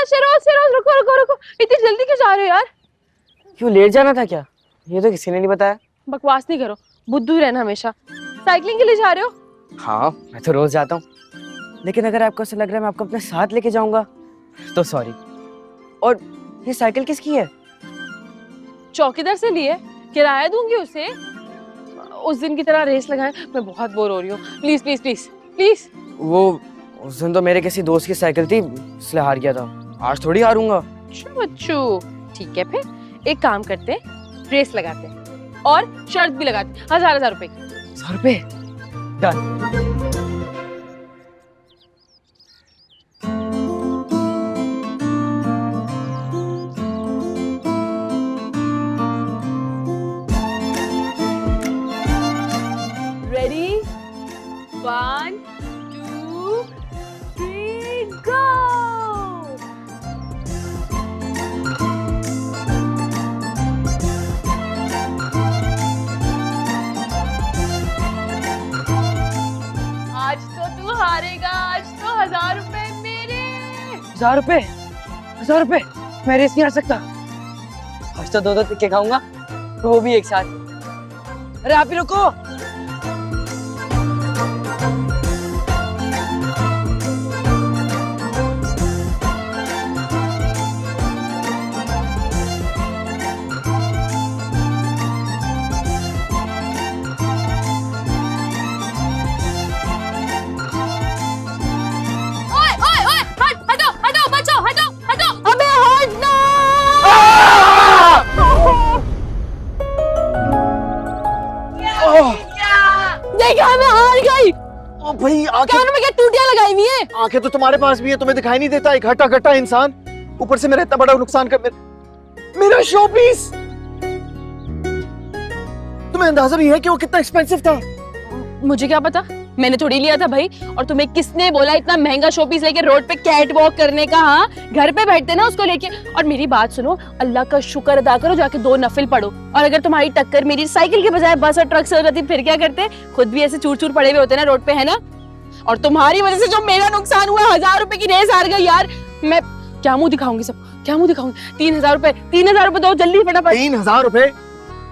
शेरोज शेरोज रुको रुको रुको, इतनी जल्दी क्यों जा रहे हो यार? क्यों लेट जाना था क्या? ये तो किसी ने नहीं बताया। बकवास नहीं करो, बुद्धू ही रहना हमेशा। साइकिलिंग के लिए जा रहे हो? हाँ मैं तो रोज जाता हूँ, लेकिन अगर आपको ऐसा लग रहा है मैं आपको अपने साथ लेके जाऊंगा तो सॉरी। और ये साइकिल किसकी है? चौकीदार से लिए, किराया दूंगी उसे। उस दिन की तरह रेस लगाए, मैं बहुत बोर हो रही हूँ। Please please please please. वो उस दिन तो मेरे किसी दोस्त की साइकिल थी इसलिए हार गया था, आज थोड़ी हारूंगा। अच्छा बच्चू, ठीक है फिर एक काम करते हैं, रेस लगाते हैं और शर्त भी लगाते हैं 1000 रुपए की। 100 रुपए डन। रेडी 1 2 3 गो। आज तो तू हारेगा, आज तो 1000 रुपए मेरे। 1000 रुपए? 1000 रुपए? मैं रेस नहीं आ सकता। आज तो 2-2 टिक्के खाऊंगा, वो भी एक साथ। अरे आप ही रुको। देखा मैं हार गई। ओ भाई आंखें, कानों में क्या टूटियां लगाई हुई है? आंखें तो तुम्हारे पास भी है, तुम्हें दिखाई नहीं देता? एक हट्टा कट्टा इंसान, ऊपर से मेरा इतना बड़ा नुकसान कर मेरा शो पीस। तुम्हें अंदाजा भी है कि वो कितना एक्सपेंसिव था? मुझे क्या पता, मैंने थोड़ी लिया था भाई। और तुम्हें किसने बोला इतना महंगा शोपीस लेके रोड पे कैट वॉक करने का? हाँ, घर पे बैठते ना उसको लेके। और मेरी बात सुनो, अल्लाह का शुक्र अदा करो, जाके 2 नफिल पढ़ो। और अगर तुम्हारी टक्कर मेरी साइकिल के बजाय बस और ट्रक से हो जाती फिर क्या करते? खुद भी ऐसे चूर चूर पड़े हुए होते ना रोड पे, है ना? और तुम्हारी वजह से जो मेरा नुकसान हुआ, 1000 रुपए की रेस हार गई यार। मैं क्या मुंह दिखाऊंगी सबको, क्या मुंह दिखाऊंगी? 3000 रुपए, 3000 रुपए दो जल्दी फटाफट। 3000 रुपए?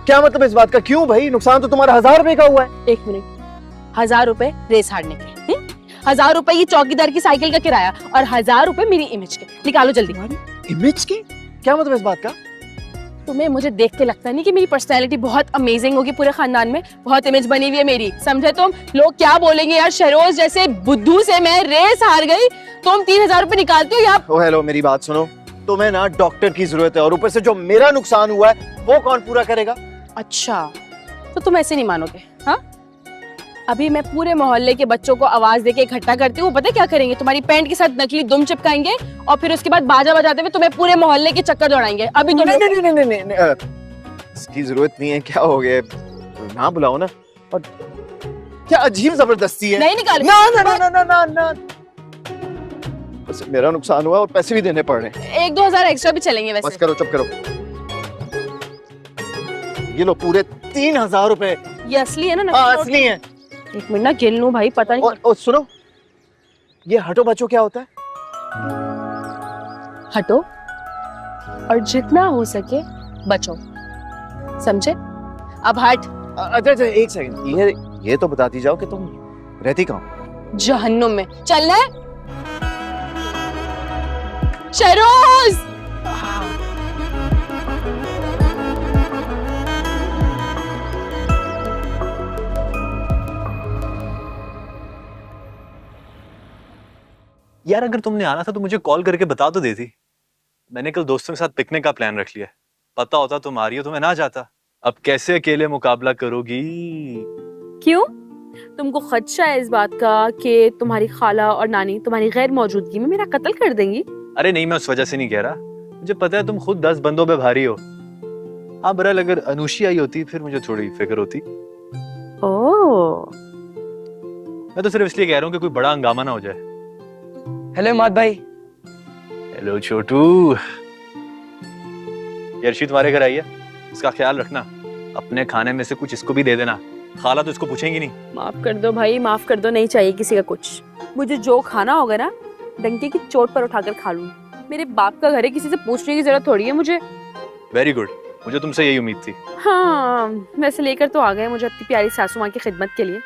क्या मतलब इस बात का? क्यों भाई, नुकसान तो तुम्हारा 1000 रुपए का हुआ है। 1 मिनट, 1000 रुपए रेस हारने के, 1000 रुपए ये चौकीदार की साइकिल का किराया और 1000 रुपए मेरी इमेज के। निकालो जल्दी। इमेज की? क्या मतलब इस बात का? तुम्हें मुझे देख के लगता नहीं कि मेरी पर्सनैलिटी बहुत अमेजिंग होगी, पूरे खानदान में बहुत इमेज बनी हुई है मेरी, समझे तुम? लोग क्या बोलेंगे यार, शहरोज जैसे बुद्धू से मैं रेस हार गई, तुम 3000 रुपए निकालते हो यहाँ? ओ हेलो, मेरी बात सुनो, तुम्हें ना डॉक्टर की जरूरत है, और ऊपर से जो मेरा नुकसान हुआ है वो कौन पूरा करेगा? अच्छा, तो तुम ऐसे नहीं मानोगे? हाँ, अभी मैं पूरे मोहल्ले के बच्चों को आवाज देके इकट्ठा करती हूँ। पता है क्या करेंगे? तुम्हारी पैंट के साथ नकली दुम चिपकाएंगे और फिर उसके बाद बाजा बजाते हुए तुम्हें पूरे मोहल्ले के चक्कर दौड़ाएंगे। अभी तुम नहीं नहीं नहीं नहीं नहीं, इसकी जरूरत नहीं है। क्या हो गया, ना बुलाओ ना। और क्या अजीब जबरदस्ती है। नहीं निकाल। ना ना ना ना ना ना ना, बस मेरा नुकसान हुआ और पैसे भी देने पड़ रहे हैं। 1-2 हजार एक्स्ट्रा भी चलेंगे वैसे। बस करो, चुप करो। ये लो पूरे 3000 रुपए। ये असली है ना? हाँ असली है। 1 मिनट ना गिन लूं भाई, पता नहीं। और सुनो, ये हटो बचो क्या होता है? हटो और जितना हो सके बचो, समझे? अब हट। अच्छा एक सेकंड, ये तो बताती जाओ कि तुम रहती कहाँ? जहन्नुम में। चलना है शहरोज? यार अगर तुमने आना था तो मुझे कॉल करके बता तो देती। मैंने कल दोस्तों के साथ पिकनिक का प्लान रख लिया। पता होता तुम आ रही हो तो मैं ना जाता। अब कैसे अकेले मुकाबला करोगी? क्यों? तुमको खदशा है इस बात का कि तुम्हारी खाला और नानी तुम्हारी गैर मौजूदगी में मेरा कत्ल कर देंगी? अरे नहीं, मैं उस वजह से नहीं कह रहा। मुझे पता है तुम खुद 10 बंदों पे भारी हो। हाँ बहरहाल अगर अनुशी आई होती फिर मुझे थोड़ी फिक्र होती। ओह, मैं तो सिर्फ इसलिए कह रहा हूँ कि कोई बड़ा हंगामा ना हो जाए। हेलो इमाद भाई। हेलो छोटू। यर्शी तुम्हारे घर आई है, इसका ख्याल रखना। अपने खाने में से कुछ इसको भी दे देना, खाला तो इसको पूछेंगी नहीं। माफ कर दो भाई, माफ कर दो, नहीं चाहिए किसी का कुछ। मुझे जो खाना होगा ना डंके की चोट पर उठाकर खा लूं। मेरे बाप का घर है, किसी से पूछने की जरूरत थोड़ी है मुझे। वेरी गुड, मुझे तुमसे यही उम्मीद थी। हाँ वैसे लेकर तो आ गए मुझे अपनी प्यारी सासू माँ की खिदमत के लिए।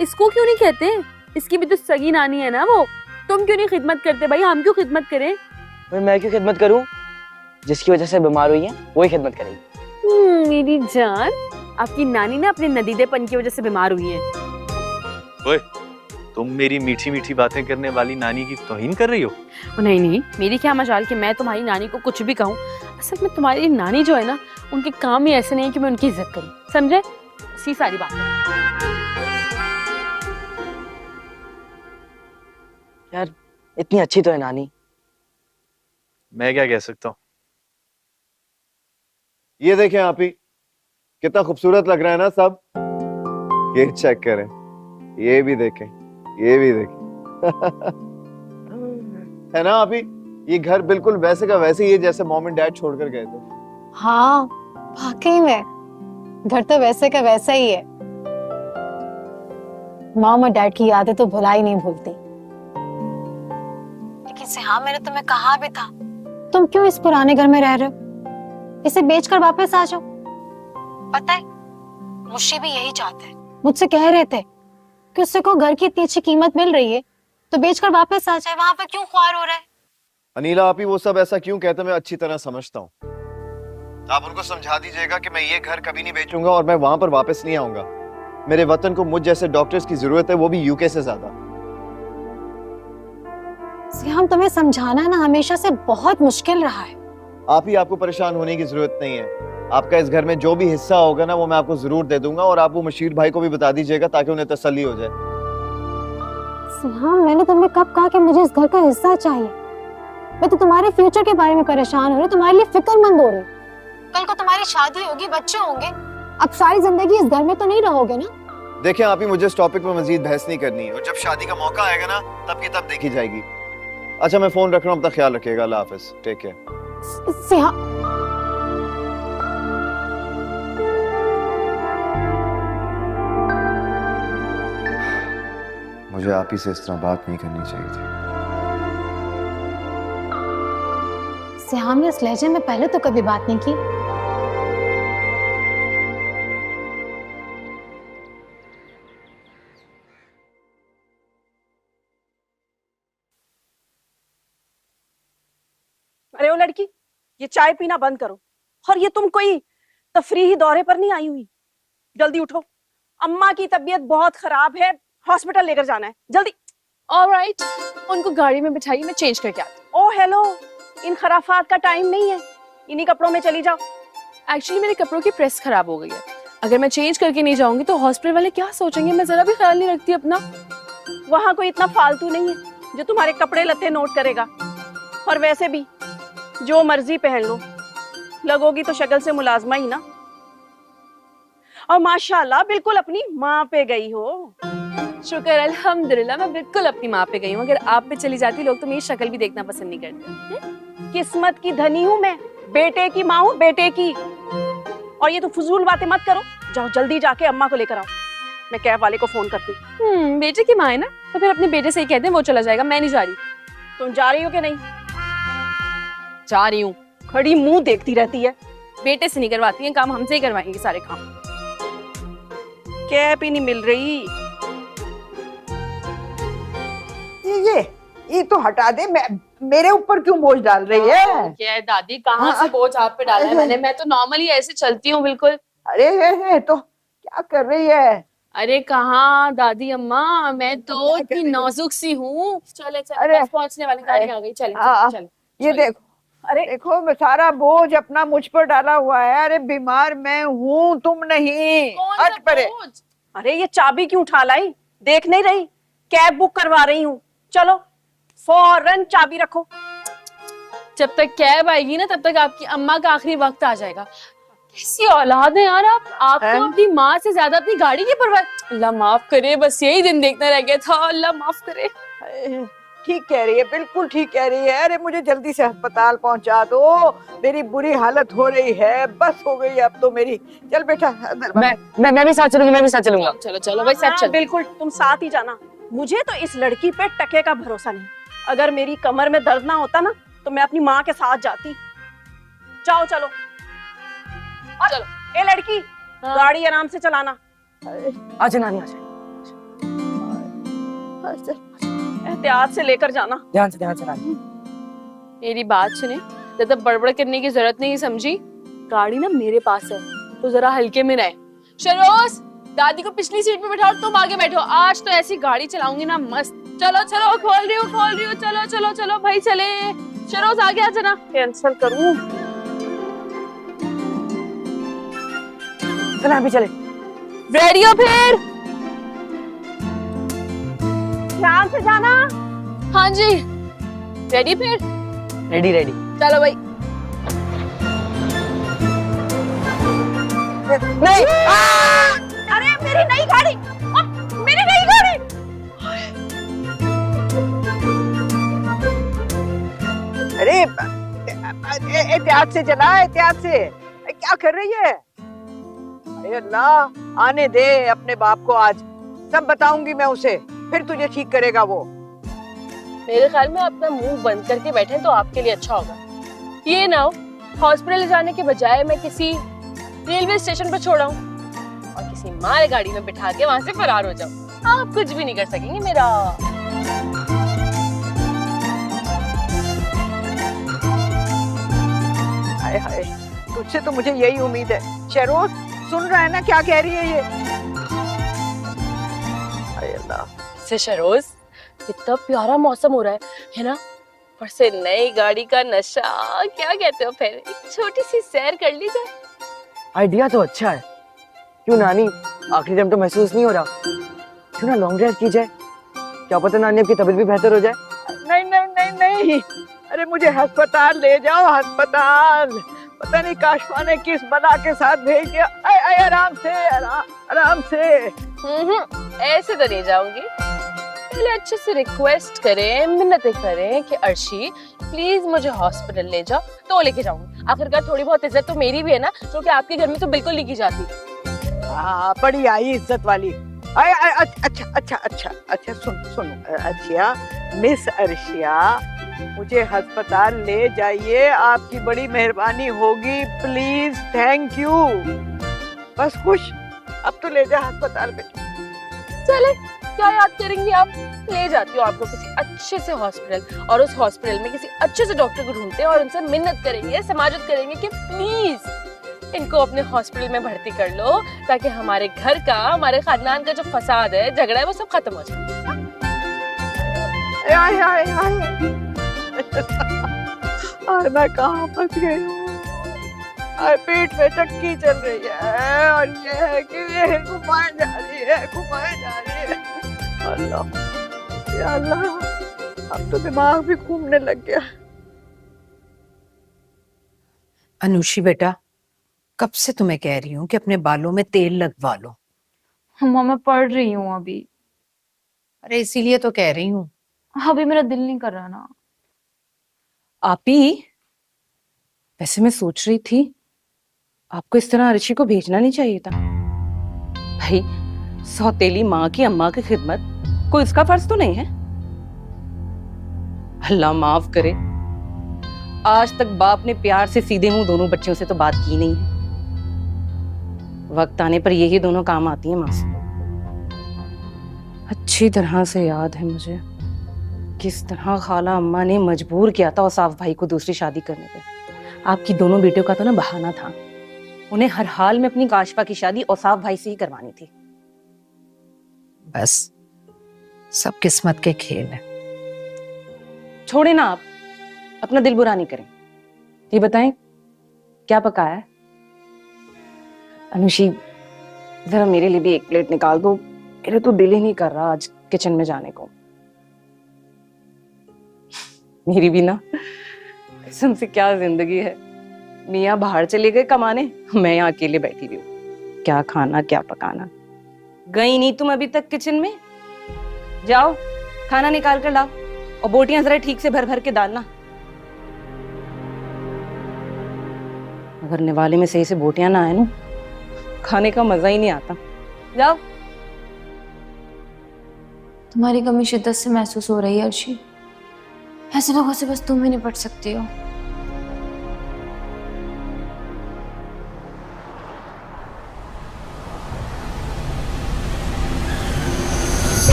इसको क्यों नहीं कहते, इसकी भी तो सगी नानी है ना वो। तुम क्यों नहीं खिदमत करते भाई, हम क्यों खिदमत करें? मैं क्यों खिदमत करूं? जिसकी वजह से बीमार हुई है वही खिदमत करेगी। मेरी जान, आपकी नानी ना अपने नदीदेपन की वजह से बीमार हुई है। ओए, तुम मेरी मीठी मीठी बातें करने वाली नानी की तौहीन कर रही हो? नहीं नहीं, मेरी क्या मजाल कि मैं तुम्हारी नानी को कुछ भी कहूँ। असल में तुम्हारी नानी जो है ना, उनके काम ही ऐसे नहीं है कि मैं उनकी इज्जत करूँ, समझे? सी सारी बात यार इतनी अच्छी तो है नानी। मैं क्या कह सकता हूँ। ये देखें आप ही, कितना खूबसूरत लग रहा है ना सब। ये चेक करें, ये भी देखें, ये भी देखें। है ना आप ही, ये घर बिल्कुल वैसे का वैसे ही है जैसे मॉम एंड डैड छोड़कर गए थे। हाँ वाकई में घर तो वैसे का वैसा ही है। मॉम और डैड की यादें तो भुला ही नहीं भूलती। लेकिन सिहाम, मैंने तुम्हें कहा भी था, तुम क्यों इस पुराने घर में रह रहे हो? इसे बेचकर वापस आ जाओ। पता है मुझे भी यही चाहते हैं। मुझसे कह रहे थे कि उससे को घर की इतनी अच्छी कीमत मिल रही है तो बेचकर वापस आ जाए, वहां पर क्यों ख्वार हो रहा है? अनीला आप ही वो सब ऐसा क्यों कहते, मैं अच्छी तरह समझता हूँ। आप उनको समझा दीजिएगा कि मैं ये घर कभी नहीं बेचूंगा और मैं वहां पर वापस नहीं आऊंगा। मेरे वतन को मुझ जैसे डॉक्टर्स की जरूरत है, वो भी यूके से ज्यादा। सिहाम, तुम्हें समझाना ना हमेशा से बहुत मुश्किल रहा है। आप ही, आपको परेशान होने की जरूरत नहीं है। आपका इस घर में जो भी हिस्सा होगा ना, वो मैं आपको जरूर दे दूंगा और आप वो मशीर भाई को भी बता दीजिएगा ताकि उन्हें तसल्ली हो जाए। सिहाम, मैंने तुम्हें कब कहा कि मुझे इस घर का हिस्सा चाहिए? मैं तो तुम्हारे फ्यूचर के बारे में परेशान हो रही, तुम्हारे लिए फिक्रमंद हो रही। कल को तुम्हारी शादी होगी, बच्चे होंगे, अब सारी जिंदगी इस घर में तो नहीं रहोगे ना। देखिए आप ही, मुझे इस टॉपिक पर मजीद बहस नहीं करनी है और जब शादी का मौका आएगा ना, तब की तब देखी जाएगी। अच्छा मैं फोन रख रहा हूँ, अपना ख्याल रखिएगा। अल्लाह हाफिज, टेक केयर। सिहाम, मुझे आप ही से इस तरह बात नहीं करनी चाहिए थी। सिहाम ने इस लहजे में पहले तो कभी बात नहीं की। अरे ओ लड़की, ये चाय पीना बंद करो। और ये तुम कोई तफरीही दौरे पर नहीं आई हुई? जल्दी उठो, अम्मा की तबीयत बहुत खराब है, हॉस्पिटल लेकर जाना है, जल्दी। ऑलराइट, उनको गाड़ी में बिठाइए, मैं चेंज करके आती ओ हेलो, इन खराफात का टाइम नहीं है, इन्हीं कपड़ों में चली जाओ। हूँ। एक्चुअली मेरे कपड़ों की प्रेस खराब हो गई है, अगर मैं चेंज करके नहीं जाऊंगी तो हॉस्पिटल वाले क्या सोचेंगे? मैं जरा भी ख्याल नहीं रखती अपना। वहां कोई इतना फालतू नहीं है जो तुम्हारे कपड़े लत्ते नोट करेगा। और वैसे भी जो मर्जी पहन लो, लगोगी तो शक्ल से मुलाजमा ही ना। और माशाल्लाह बिल्कुल अपनी माँ पे गई हो। शुक्र अल्हम्दुलिल्लाह, मैं बिल्कुल अपनी माँ पे गई हूँ। अगर आप पे चली जाती, लोग तो मेरी शक्ल भी देखना पसंद नहीं करते। किस्मत की धनी हूँ मैं, बेटे की माँ हूँ, बेटे की। और ये तो फजूल बातें मत करो, जाओ जल्दी जाके अम्मा को लेकर आओ। मैं कैब वाले को फोन करती हूँ। बेटे की माँ है ना, तो फिर अपने बेटे से ही कहते हैं वो चला जाएगा, मैं नहीं जा रही। तुम जा रही हो कि नहीं? जा रही हूँ। खड़ी मुंह देखती रहती है। बेटे से नहीं करवाती हैं काम, हमसे ही करवाएंगे सारे काम। कैब ही नहीं मिल रही। ये तो हटा दे, मेरे ऊपर क्यों बोझ डाल रही है? क्या है दादी, कहाँ से बोझ आप पे डाला है मैंने? मैं तो नॉर्मली ऐसे चलती हूँ बिल्कुल। अरे तो क्या कर रही है? अरे कहाँ दादी अम्मा, मैं तो इतनी नाजुक सी हूँ। चले अरे, बस पहुंचने वाली गाड़ी आ गई, चले हाँ, चले। ये देखो, अरे देखो मैं सारा बोझ अपना मुझ पर डाला हुआ है। अरे बीमार मैं हूँ, तुम नहीं। कौन सा हट परे। बोझ? अरे ये चाबी क्यों उठा लाई? देख नहीं रही कैब बुक करवा रही हूँ। चलो फौरन चाबी रखो। जब तक कैब आएगी ना, तब तक आपकी अम्मा का आखिरी वक्त आ जाएगा। कैसी औलाद है यार आप तो अपनी माँ से ज्यादा अपनी गाड़ी की परवाह। अल्लाह माफ करे, बस यही दिन देखना रह गया था। अल्लाह माफ करे। ठीक कह रही है, बिल्कुल ठीक कह रही है। अरे मुझे जल्दी से अस्पताल पहुंचा दो, मेरी बुरी हालत हो रही है। बस हो गई अब तो मेरी। चल बेटा मैं भी साथ चलूंगी, मैं भी साथ चलूंगा। चलो चलो भाई, सब चल। बिल्कुल, तुम साथ ही जाना। मुझे तो इस लड़की पे टके का भरोसा नहीं। अगर मेरी कमर में दर्द ना होता ना, तो मैं अपनी माँ के साथ जाती। जाओ चलो। और चलो। ए लड़की, हाँ। गाड़ी आराम से चलाना। आजा नानी आजा, एहतियात से लेकर जाना। ध्यान से नानी। मेरी बात सुने, ज्यादा बड़बड़ करने की जरूरत नहीं, समझी? गाड़ी ना मेरे पास है, तो जरा हल्के में रहे। शरोज, दादी को पिछली सीट पे बैठाओ, तुम आगे बैठो। आज तो ऐसी गाड़ी चलाऊंगी ना मस्त। चलो चलो, खोल रही हूँ। चलो चलो चलो भाई, चले। शरोज आगे आ जाना। कैंसिल करूँ? चल अभी चले। रेडी हो फिर? ध्यान से जाना। हाँ जी, रेडी फिर? रेडी। चलो भाई। नहीं, अरे मेरी नई गाड़ी, मेरी नई गाड़ी। अरे एहतियात से चला, एहतियात से। क्या कर रही है? अरे अल्लाह, आने दे अपने बाप को, आज सब बताऊंगी मैं उसे, फिर तुझे ठीक करेगा वो। मेरे ख्याल में अपना मुंह बंद करके बैठे तो आपके लिए अच्छा होगा। ये ना हो हॉस्पिटल ले जाने के बजाय मैं किसी रेलवे स्टेशन पर छोड़ा हूँ और किसी माल गाड़ी में बिठा के वहां से फरार हो जाऊं। आप कुछ भी नहीं कर सकेंगे मेरा। हाय हाय, तुझसे तो मुझे यही उम्मीद है। शहरोज, सुन रहा है ना क्या कह रही है ये? हाय अल्लाह। से शरोज, कितना प्यारा मौसम हो रहा है ना? और से नई गाड़ी का नशा, क्या कहते हो? फिर एक छोटी सी सैर कर ली जाए। आइडिया तो अच्छा है। क्यों नानी, आखिरी टाइम तो महसूस नहीं हो रहा, क्यों ना लॉन्ग ड्राइव की जाए? क्या पता नानी आपकी तबीयत भी बेहतर हो जाए। नहीं। अरे मुझे अस्पताल ले जाओ, अस्पताल। पता नहीं काशवा ने किस बला के साथ भेज दिया। आराम से, आराम से। ऐसे तो नहीं जाऊंगी। पहले अच्छे से रिक्वेस्ट करें, मिन्नतें करें कि अर्शी प्लीज मुझे हॉस्पिटल ले जाओ, तो लेके जाऊंगी। आखिरकार थोड़ी बहुत इज्जत तो मेरी भी है ना, जो कि आपके घर में तो बिल्कुल नहीं की जाती। हाँ, बड़ी आई इज्जत वाली। अच्छा, सुनो अर्शिया, मिस अर्शिया, मुझे अस्पताल ले जाइए, आपकी बड़ी मेहरबानी होगी, प्लीज, थैंक यू। बस खुश, अब तो ले जा अस्पताल बेटा। चले, क्या याद करेंगी आप? ले जाती हूँ आपको किसी अच्छे से हॉस्पिटल, और उस हॉस्पिटल में किसी अच्छे से डॉक्टर को ढूंढते हैं और उनसे मिन्नत करेंगे, समाजत करेंगे कि प्लीज इनको अपने हॉस्पिटल में भर्ती कर लो, ताकि हमारे घर का, हमारे खानदान का जो फसाद है, झगड़ा है, वो सब खत्म हो जाए। मैं कहाँ फंस गई हूँ? पेट में चक्की चल रही है और ये है कि ये घुमाए जा रही है। अल्लाह, या अल्लाह, अब तो दिमाग भी घूमने लग गया। अनुषी बेटा, कब से तुम्हें कह रही हूँ कि अपने बालों में तेल लगवा लो। अम्मा मैं पढ़ रही हूँ अभी। अरे इसीलिए तो कह रही हूँ। अभी मेरा दिल नहीं कर रहा ना। आपी, वैसे मैं सोच रही थी आपको इस तरह अर्शी को भेजना नहीं चाहिए था। भाई, सौतेली माँ की अम्मा की खिदमत कोई इसका फर्ज तो नहीं है। अल्लाह माफ करे, आज तक बाप ने प्यार से सीधे मुंह दोनों बच्चियों से तो बात की नहीं है। वक्त आने पर यही दोनों काम आती हैं माँ से। अच्छी तरह से याद है मुझे किस तरह खाला अम्मा ने मजबूर किया था औसाफ भाई को दूसरी शादी करने पे। आपकी दोनों बेटियों का तो ना बहाना था, उन्हें हर हाल में अपनी काशफा की शादी औसाफ भाई से ही करवानी थी। बस सब किस्मत के खेल है। छोड़े ना आप, अपना दिल बुरा नहीं करें। ये बताएं क्या पकाया है? अनुषी, जरा मेरे लिए भी एक प्लेट निकाल दो, मेरे तो दिल ही नहीं कर रहा आज किचन में जाने को। मेरी भी ना कसम से क्या जिंदगी है। मियाँ बाहर चले गए कमाने, मैं यहाँ अकेले बैठी हुई हूँ। क्या खाना क्या पकाना। गई नहीं तुम अभी तक किचन में? जाओ खाना निकाल कर लाओ और बोटियां जरा ठीक से भर भर के डालना। अगर निवाले में सही से बोटियां ना आए ना, खाने का मजा ही नहीं आता। जाओ। तुम्हारी कमी शिद्दत से महसूस हो रही है अर्शी। ऐसे लोगों से बस तुम ही निपट सकती हो।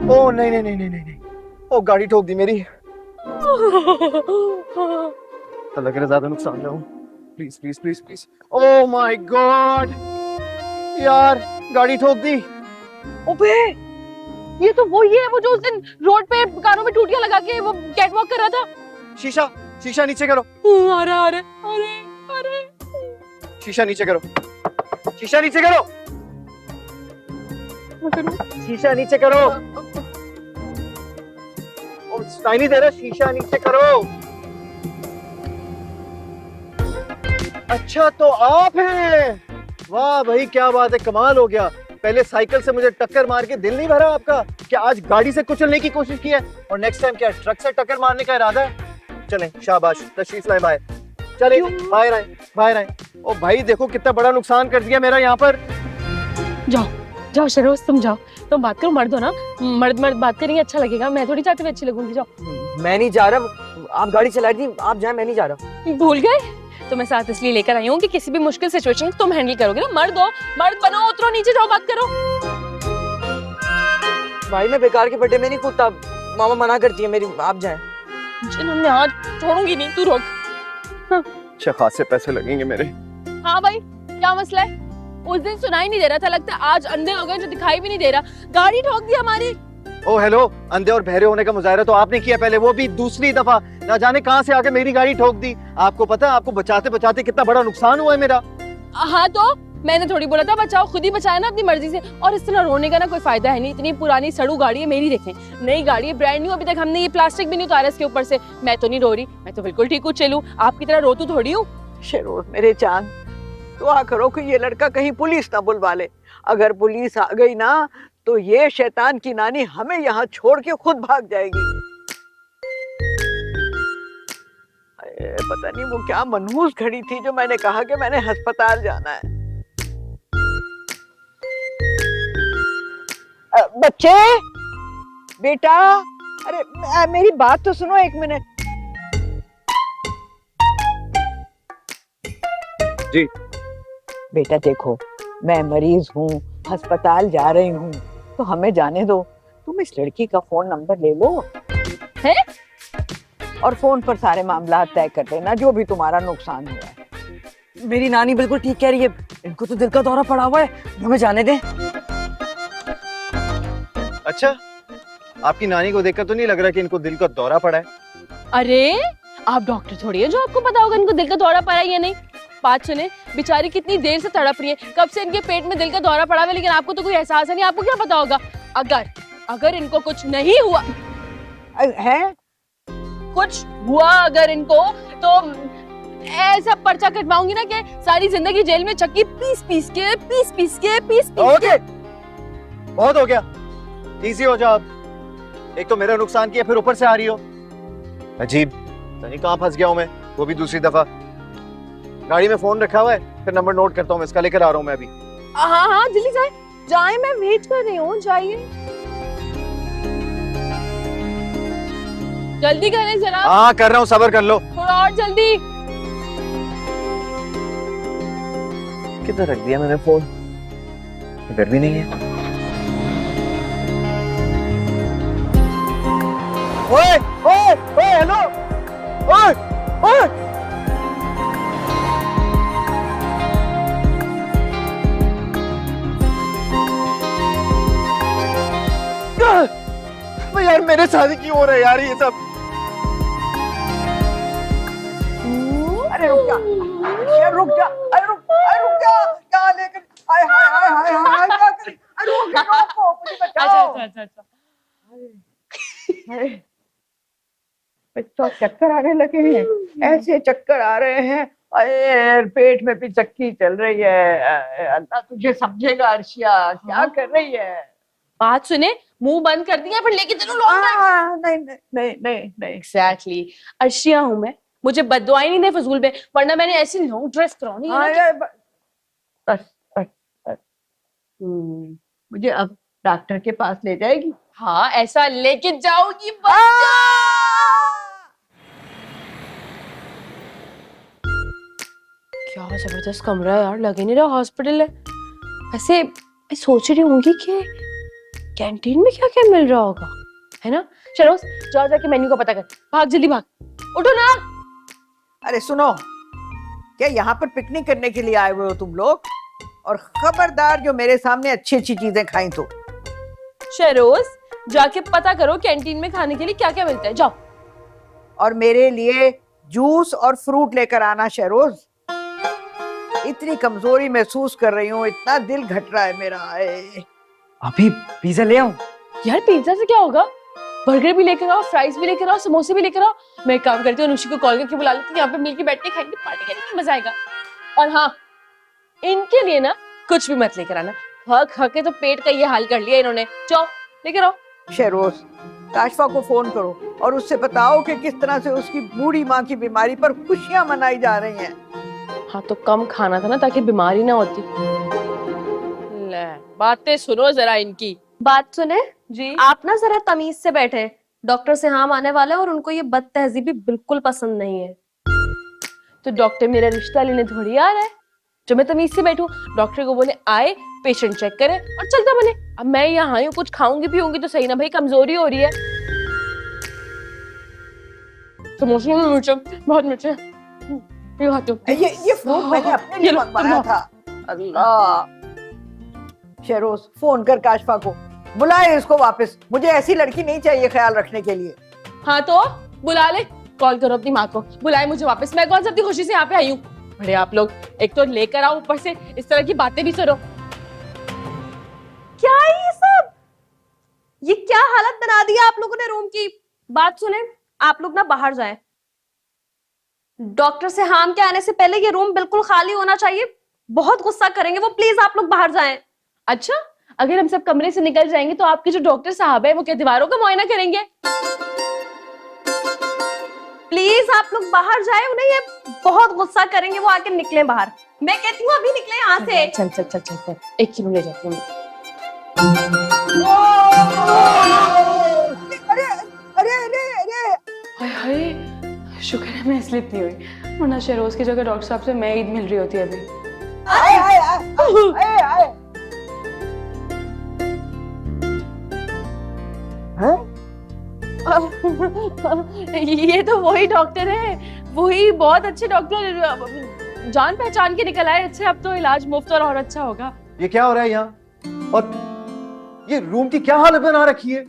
ओ नहीं नहीं नहीं नहीं नहीं नहीं, ओ गाड़ी ठोक दी मेरी। अल्लाह करे ज्यादा नुकसान ना हो, please please please please. Oh my God यार, गाड़ी ठोक दी। ओबे, ये तो वही है वो जो उस दिन रोड पे कानों में टूटियां लगा के वो कैट वॉक कर रहा था। शीशा शीशा नीचे करो। अरे अरे अरे, शीशा नीचे करो, शीशा नीचे करो, शीशा नीचे करो। और सुनाई नहीं दे रहा, शीशा नीचे करो। अच्छा तो आप हैं, वाह भाई क्या बात है, कमाल हो गया। पहले साइकिल से मुझे टक्कर मार के दिल नहीं भरा आपका, क्या आज गाड़ी से कुचलने की कोशिश की है, और नेक्स्ट टाइम क्या ट्रक से टक्कर मारने का इरादा है। चलें शाबाश, तशरीफ लाए बाहर, चले बाहर आए बाहर आए। ओ भाई देखो कितना बड़ा नुकसान कर दिया मेरा यहाँ पर। जाओ जाओ शरोज, तुम जाओ, तुम बात करो, मर्द हो ना, मर्द मर्द बात करेंगे अच्छा लगेगा, मैं थोड़ी चाहती हूँ अच्छी लगूंगी। जाओ। मैं नहीं जा रहा, आप गाड़ी चला रही थी, आप जाए, मैं नहीं जा रहा। भूल गए, तुम्हें साथ इसलिए लेकर आई हूँ कि किसी भी मुश्किल सिचुएशन को तुम हैंडल करोगे ना। मर्द हो, मर्द बनो, उतरो नीचे, जाओ बात करो। भाई मैं बेकार के पट्टे में नहीं कूदता, मामा मना करती है मेरी, आप जाए। मैं आज छोड़ूंगी नहीं, तू रोक। अच्छा खासे पैसे लगेंगे मेरे। हाँ भाई, क्या मसला है? उस दिन सुनाई नहीं दे रहा था, लगता है आज अंधे हो गए जो दिखाई भी नहीं दे रहा। गाड़ी ठोक दी हमारी। ओ हेलो, अंधे और बहरे होने का मुजाहरा तो आपने किया पहले, वो भी दूसरी दफा। ना जाने कहां से आके मेरी गाड़ी ठोक दी। आपको पता है आपको बचाते बचाते कितना बड़ा नुकसान हुआ है मेरा। हाँ तो मैंने थोड़ी बोला था बचाओ, खुद ही बचाया ना अपनी मर्जी से। और इस तरह रोने का ना कोई फायदा है नहीं, इतनी पुरानी सड़ू गाड़ी है मेरी, देखें नई गाड़ी है, ब्रांड न्यू, अभी तक हमने ये प्लास्टिक भी नहीं उतारा इसके ऊपर से। मैं तो नहीं रो रही, मैं तो बिल्कुल ठीक हूँ, चलूं आपकी तरह रोतू थोड़ी हूँ। शेरोज मेरे चांद, दुआ करो कि ये लड़का कहीं पुलिस ना बुलवा ले। अगर पुलिस आ गई ना तो ये शैतान की नानी हमें यहाँ छोड़ के खुद भाग जाएगी। अरे पता नहीं वो क्या मनहूस घड़ी थी जो मैंने कहा कि मैंने अस्पताल जाना है। बच्चे, बेटा, अरे मेरी बात तो सुनो एक मिनट। जी बेटा देखो, मैं मरीज हूँ, अस्पताल जा रही हूँ, तो हमें जाने दो। तुम इस लड़की का फोन नंबर ले लो है? और फोन पर सारे मामला तय कर देना, जो भी तुम्हारा नुकसान हुआ है। मेरी नानी बिल्कुल ठीक कह रही है, इनको तो दिल का दौरा पड़ा हुआ है, हमें जाने दें। अच्छा, आपकी नानी को देखकर तो नहीं लग रहा कि इनको दिल का दौरा पड़ा है। अरे आप डॉक्टर थोड़ी है जो आपको पता होगा इनको दिल का दौरा पड़ा है या नहीं। बात सुने, बेचारी कितनी देर से तड़प रही है, कब से इनके पेट में दिल का दौरा पड़ा हुआ है, लेकिन आपको तो कोई एहसास है नहीं, आपको क्या पता होगा। अगर इनको कुछ नहीं हुआ है, कुछ हुआ अगर इनको, तो ऐसा पर्चा कटवाऊंगी ना कि सारी जिंदगी जेल में चक्की पीस पीस के। ओके, बहुत हो गया, इजी हो जाओ आप। एक तो मेरा नुकसान किया, फिर ऊपर से आ रही हो। अजीब, नहीं कहाँ फंस गया हूँ मैं, वो भी दूसरी दफा। गाड़ी में फोन रखा हुआ है, फिर नंबर नोट करता हूँ, इसका लेकर आ रहा हूँ मैं अभी। हाँ जल्दी जाए, मैं वेट कर रही हूँ, जाइए जल्दी करें जरा। हाँ कर रहा हूँ, सब्र कर लो। थोड़ा और जल्दी। किधर रख दिया मैंने फोन, इधर भी नहीं है। ओए ओए ओए हेलो, ओए ओए, यार मेरे साथ ही क्यों हो रहा है यार ये सब। अरे रुक जा, अरे रुक जा, रुक जा, क्या लेकर, हाय हाय हाय हाय हाय, क्या कर, रोको, मुझे बचाओ। अच्छा। अरे तो चक्कर आने लगे हैं, ऐसे चक्कर आ रहे हैं, अरे पेट में भी चक्की चल रही है। अल्लाह तुझे समझेगा अर्शिया, क्या कर रही है। बात सुने, मुंह बंद कर दिया, फिर लेके चलो लोग। नहीं नहीं नहीं नहीं नहीं, एग्जैक्टली, अर्शिया हूँ मैं, मुझे बददुआएं नहीं दे फजूल में, वरना मैंने ऐसी लॉन्ग ड्रेस करवानी है ना बस मुझे अब डॉक्टर के पास ले जाएगी? हाँ ऐसा लेके जाऊंगी बस। क्या जबरदस्त कमरा है यार, लग ही नहीं रहा हॉस्पिटल है। ऐसे मैं सोच रही होंगी कि कैंटीन में क्या क्या मिल रहा होगा, है ना। चलो जाओ जाके मेन्यू का पता कर, भाग जल्दी भाग, उठो ना। अरे सुनो, क्या यहाँ पर पिकनिक करने के लिए आए हुए हो तुम लोग? और खबरदार जो मेरे सामने अच्छी अच्छी चीजें खाई तो। शहरोज जाके पता करो कैंटीन में खाने के लिए क्या क्या मिलता है, जाओ। और मेरे लिए जूस और फ्रूट लेकर आना शहरोज। इतनी कमजोरी महसूस कर रही हूँ, इतना दिल घट रहा है मेरा। अभी पिज्जा ले आऊं? यार पिज्जा से क्या होगा, बर्गर भी लेकर आओ, फ्राइज भी लेकर आओ, समोसे भी लेकर आओ। मैं एक काम करती हूँ, अनुषी को कॉल करके बुला लेती हूँ, यहाँ पे मिलके बैठ के खाएंगे, पार्टी करेंगे, मजा आएगा। और हाँ, इनके लिए ना कुछ भी मत लेकर आना, खा खा के तो पेट का ये हाल कर लिया इन्होंने। जाओ लेकर आओ। शहरोज, काशफा को फोन करो और उससे बताओ कि किस तरह से उसकी बूढ़ी माँ की बीमारी पर खुशियां मनाई जा रही हैं। हाँ तो कम खाना था ना, ताकि बीमारी ना होती। ले बातें सुनो जरा इनकी। बात सुने जी आप ना जरा तमीज से बैठे, डॉक्टर से हाँ आने वाले हैं और उनको ये बदतहजीबी बिल्कुल पसंद नहीं है। तो डॉक्टर मेरा रिश्ता लेने थोड़ी आ रहा है जो मैं तमीज से बैठूं। डॉक्टर को बोले आए, पेशेंट चेक करे और चलता बने। अब मैं यहाँ आई हूँ, कुछ खाऊंगी पीऊंगी तो सही ना भाई, कमजोरी हो रही है। समोसे में मिर्च बहुत, मिर्च है, ये खाती हूँ। ये फ्रूट मैंने अपने लिए मंगवाया था। अल्लाह। शहरोज फोन कर काशफा को, बुलाए इसको वापस। मुझे ऐसी लड़की नहीं चाहिए ख्याल रखने के लिए। हाँ तो बुला ले, कॉल करो अपनी माँ को, बुलाए मुझे वापस। मैं कौन सी अपनी खुशी से यहाँ पे आई हूँ। बड़े आप लोग, एक तो लेकर आओ, ऊपर से इस तरह की बातें भी सुनो। क्या है ये सब, ये क्या हालत बना दिया आप लोगों ने रूम की। बात सुने, आप लोग ना बाहर जाएं। डॉक्टर से हाम के आने से पहले ये रूम बिल्कुल खाली होना चाहिए। बहुत गुस्सा करेंगे वो, प्लीज आप लोग बाहर जाएं। अच्छा, अगर हम सब कमरे से निकल जाएंगे तो आपके जो डॉक्टर साहब है वो क्या दीवारों का मुआयना करेंगे? प्लीज आप लोग बाहर जाएं, उन्हें ये बहुत गुस्सा करेंगे, वो आके निकले बाहर। मैं कहती हूँ अभी निकले यहाँ से। चल चल चल चल, 1 किलो ले जाती हूँ। अरे अरे अरे अरे, हाय हाय, शुक्र है मैं स्लिप नहीं हुई, वरना शहरोज की जगह डॉक्टर साहब से मैं ईद मिल रही होती अभी। आए आए आए आए आए। ये तो वही डॉक्टर है, वही बहुत अच्छे डॉक्टर, जान पहचान के निकल आए। अच्छा अब तो इलाज मुफ्त और अच्छा होगा। ये क्या हो रहा है यहाँ? और ये रूम की क्या हालत बना रखी है?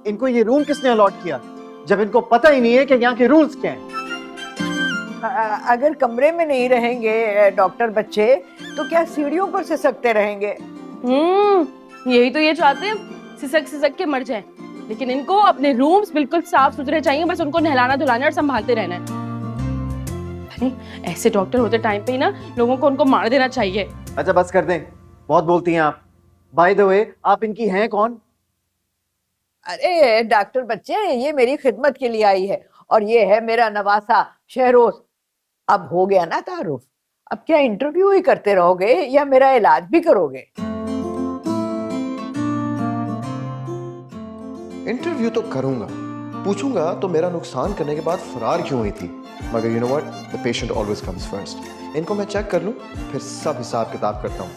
इनको ये रूम किसने अलॉट किया जब इनको पता ही नहीं है कि यहाँ के रूल्स क्या हैं? अगर कमरे में नहीं रहेंगे डॉक्टर बच्चे, तो क्या सीढ़ियों पर सिसकते रहेंगे? यही तो ये चाहते हैं, सिसक सिसक के मर जाएं। लेकिन इनको अपने रूम्स बिल्कुल साफ सुथरे चाहिए, बस उनको नहलाना धुलाना और संभालते रहना है। अरे ऐसे डॉक्टर होते टाइम पे ही ना लोगों को उनको मार देना चाहिए। अच्छा बस कर दें, बहुत बोलती हैं आप। बाय द वे, आप इनकी हैं कौन? अरे डॉक्टर बच्चे, ये मेरी खिदमत के लिए आई है और ये है मेरा नवासा शहरोज। अब हो गया ना तारुफ, अब क्या इंटरव्यू ही करते रहोगे या मेरा इलाज भी करोगे? इंटरव्यू तो करूंगा, पूछूंगा तो मेरा नुकसान करने के बाद फरार क्यों हुई थी। मगर you know what, the patient always comes first. इनको मैं चेक कर लूं, फिर सब हिसाब किताब करता हूं।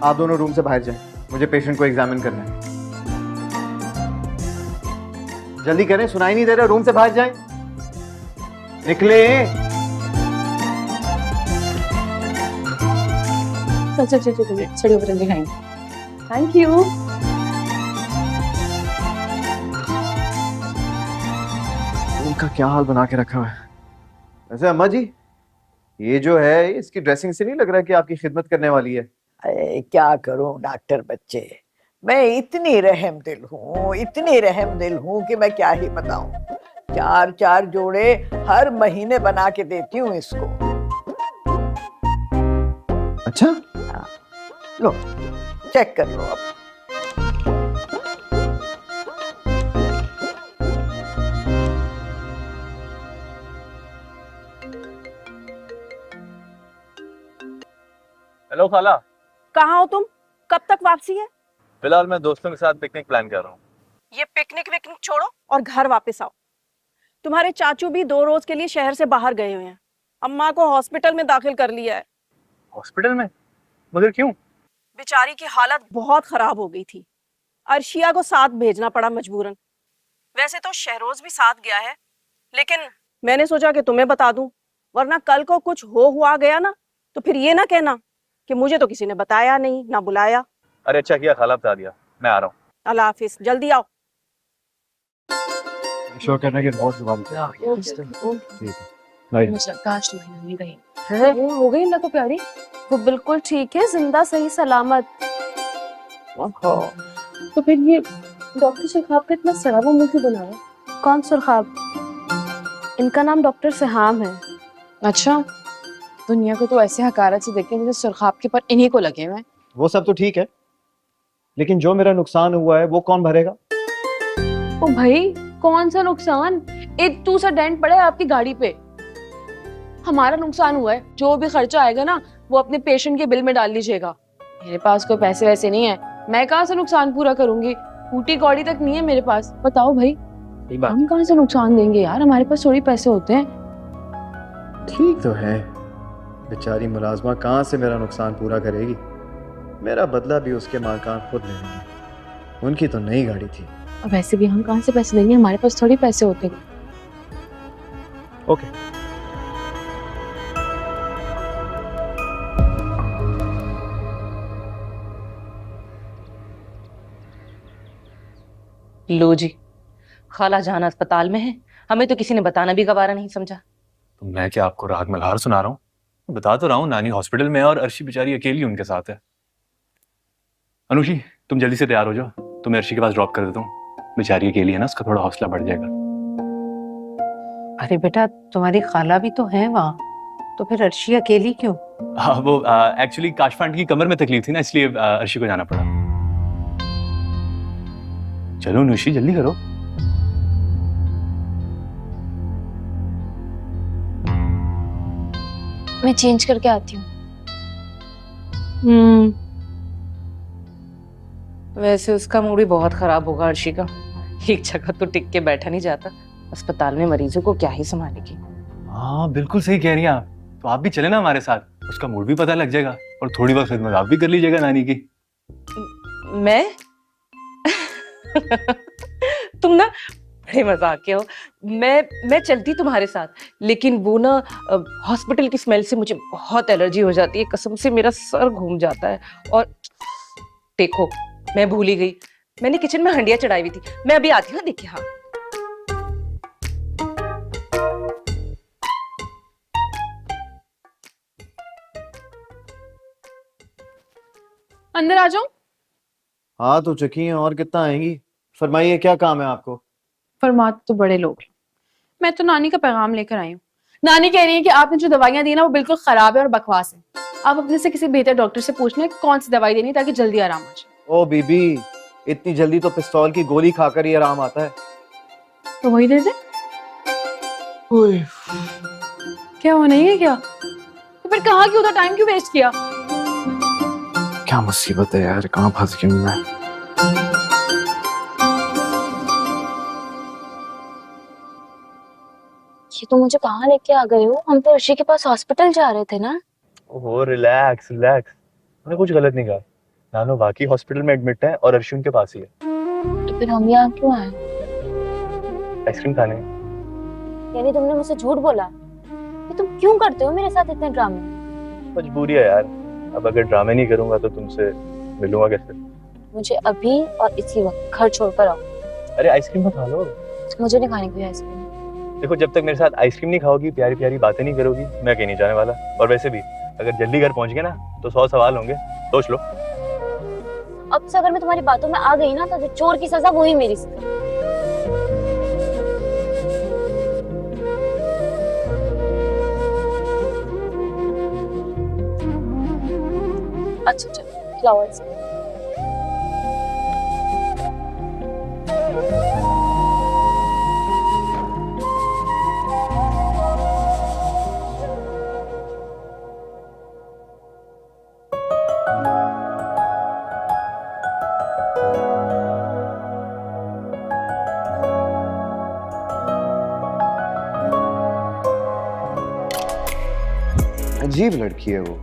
आप दोनों रूम से बाहर जाएं, मुझे पेशेंट को एग्जामिन करना है। जल्दी करें, सुनाई नहीं दे रहा, रूम से बाहर जाएं। निकले। चल चल चल चल, छड़ियों पर दिखाएंगे। Thank you. का क्या हाल बना के रखा है। वैसे अम्मा जी, ये जो है इसकी ड्रेसिंग से नहीं लग रहा कि आपकी खिदमत करने वाली है। क्या करूं डॉक्टर बच्चे, मैं इतनी रहम दिल हूँ, इतनी रहम दिल हूँ कि मैं क्या ही बताऊं। 4-4 जोड़े हर महीने बना के देती हूँ इसको। अच्छा, लो चेक कर लो अब। हेलो खाला। कहाँ हो तुम? कब तक वापसी है? फिलहाल मैं दोस्तों के साथ पिकनिक प्लान कर रहा हूँ। ये पिकनिक विकनिक छोड़ो और घर वापस आओ। तुम्हारे चाचू भी 2 रोज के लिए शहर से बाहर गए हुए हैं। अम्मा को हॉस्पिटल में दाखिल कर लिया है। हॉस्पिटल में? मगर क्यों? बेचारी की हालत बहुत खराब हो गई थी। अर्शिया को साथ भेजना पड़ा मजबूरन। वैसे तो शहरोज भी साथ गया है, लेकिन मैंने सोचा कि तुम्हें बता दूं, वरना कल को कुछ हुआ गया ना तो फिर ये ना कहना कि मुझे तो किसी ने बताया नहीं ना बुलाया। अरे अच्छा किया खाला बता दिया, मैं आ रहा हूँ। अल्लाह हाफिज, जल्दी आओ। शो करने के बहुत जुबान काश तुम्हें नहीं गई है। वो हो गई ना को प्यारी? वो बिल्कुल ठीक है, जिंदा सही सलामत। तो फिर ये डॉक्टर सुरखाब का इतना सड़ा हुआ मुंह क्यों बना है? कौन सुरखाब? इनका नाम डॉक्टर सिहाम है। अच्छा, दुनिया को तो ऐसे हकारत से देखते हैं जैसे सुरखाब के पर इन्हीं को लगे हुए हैं। वो सब तो ठीक है, लेकिन जो मेरा नुकसान हुआ है वो कौन भरेगा? ओ भाई, कौन सा नुकसान? एक तू सा डेंट पड़ा है आपकी गाड़ी पे। हमारा नुकसान हुआ है, जो भी खर्चा आएगा ना वो अपने पेशेंट के बिल में डाल लीजिएगा। मेरे पास कोई पैसे वैसे नहीं है, मैं कहाँ से नुकसान पूरा करूंगी? टूटी कौड़ी तक नहीं है मेरे पास। बताओ भाई, हम कहाँ से नुकसान देंगे यार? हमारे पास थोड़ी पैसे होते हैं। ठीक तो है, बेचारी मुलाजमा कहाँ से मेरा नुकसान पूरा करेगी? मेरा बदला भी उसके माकान खुद लेंगे। उनकी तो नई गाड़ी थी। और वैसे भी हम कहाँ से पैसे देंगे? हमारे पास थोड़ी पैसे होते हैं। ओके। लो जी, खाला जान अस्पताल में है, हमें तो किसी ने बताना भी गवारा नहीं समझा। तो मैं क्या आपको राग मल्हार सुना रहा हूँ? बता तो रहा हूँ, नानी हॉस्पिटल में है और अर्शी बेचारी अकेली उनके साथ है। अनुषी, तुम जल्दी से तैयार हो जाओ, तुम्हें अर्शी के पास ड्रॉप कर देता हूँ। बेचारी अकेली है ना, उसका थोड़ा हौसला बढ़ जाएगा। अरे बेटा, तुम्हारी खाला भी तो है वहाँ, तो फिर अर्शी अकेली क्यों? हाँ, वो एक्चुअली काशफा आंटी की कमर में तकलीफ थी ना, इसलिए अर्शी को जाना पड़ा। चलो अनुषी, जल्दी करो। मैं चेंज करके आती हूँ। वैसे उसका मूड भी बहुत खराब होगा अर्शी का। एक जगह तो टिक के बैठा नहीं जाता, अस्पताल में मरीजों को क्या ही संभालेगी। हाँ बिल्कुल सही कह रही हैं आप। तो आप भी चले ना हमारे साथ, उसका मूड भी पता लग जाएगा और थोड़ी बहुत खिदमत आप भी कर लीजिएगा नानी की। मैं तुम ना बड़े मजाक के हो। मैं चलती तुम्हारे साथ, लेकिन वो ना हॉस्पिटल की स्मेल से मुझे बहुत एलर्जी हो जाती है। कसम से मेरा सर घूम जाता है। और देखो, मैं भूल ही गई, मैंने किचन में हंडिया चढ़ाई हुई थी। मैं अभी आती हूँ, देखिए। हाँ, अंदर आ जाओ। हाँ तो चकी हैं, और कितना आएंगी? फरमाइए, क्या काम है आपको? फरमाते तो बड़े लोग हैं। मैं तो नानी का पैगाम लेकर आई हूँ। नानी कह रही है कि आपने जो दवाइयां दी ना वो बिल्कुल खराब है और बकवास है। आप अपने से किसी बेहतर डॉक्टर से पूछना कौन सी दवाई देनी ताकि जल्दी आराम आ जाए। ओ बीबी, इतनी जल्दी तो पिस्तौल की गोली खाकर ही आराम आता है। तो वही दे दे। क्या हो नहीं है क्या? तो फिर कहाँ क्यों था? टाइम क्यों वेस्ट किया? क्या मुसीबत है यार, कहाँ फंस गई मैं। ये तो मुझे कहाँ लेके आ गए हो? हम तो अर्शी के पास हॉस्पिटल जा रहे थे ना। ओहो, रिलैक्स रिलैक्स, मैंने कुछ गलत नहीं कहा। नानो वाकई हॉस्पिटल में एडमिट है और अर्शी उनके पास ही है। तो फिर हम यहाँ क्यों आए? आइसक्रीम खाने। यानी तुमने मुझसे झूठ बोला? ये तुम क्यों करते हो मेरे साथ इतने ड्रामे? मजबूरी है यार, अब अगर ड्रामे नहीं करूंगा तो तुमसे मिलूंगा कैसे? मुझे अभी और इसी वक्त घर छोड़कर आओ। अरे आइसक्रीम खा लो। मुझे नहीं खाने की आइसक्रीम। देखो, जब तक मेरे साथ आइसक्रीम नहीं खाओगी, प्यारी प्यारी बातें नहीं करोगी, मैं कहीं नहीं जाने वाला। और वैसे भी अगर जल्दी घर पहुंच गए ना तो 100 सवाल होंगे, सोच लो। अब से अगर मैं तुम्हारी बातों में आ गई ना तो जो चोर की सजा वही मेरी सजा। अच्छा चलो, खिलाओ आइसक्रीम। अजीब लड़की है वो।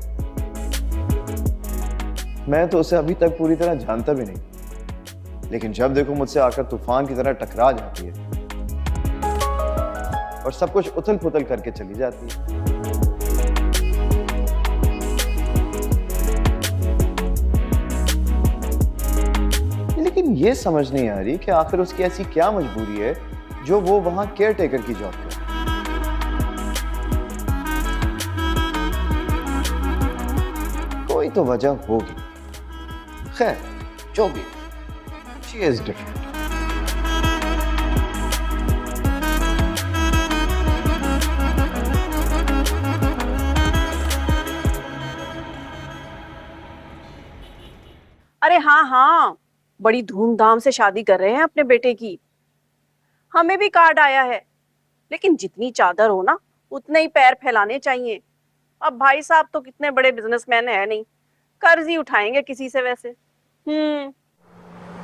मैं तो उसे अभी तक पूरी तरह जानता भी नहीं, लेकिन जब देखो मुझसे आकर तूफान की तरह टकरा जाती है और सब कुछ उथल पुथल करके चली जाती है। लेकिन ये समझ नहीं आ रही कि आखिर उसकी ऐसी क्या मजबूरी है जो वो वहां केयर टेकर की जॉब करे। कोई तो वजह होगी। खैर जो भी, शी इज डिफरेंट। अरे हाँ हाँ, बड़ी धूमधाम से शादी कर रहे हैं अपने बेटे की। हमें भी कार्ड आया है, लेकिन जितनी चादर हो ना उतने ही पैर फैलाने चाहिए। अब भाई साहब तो कितने बड़े बिजनेसमैन है नहीं, कर्ज ही उठाएंगे किसी से वैसे।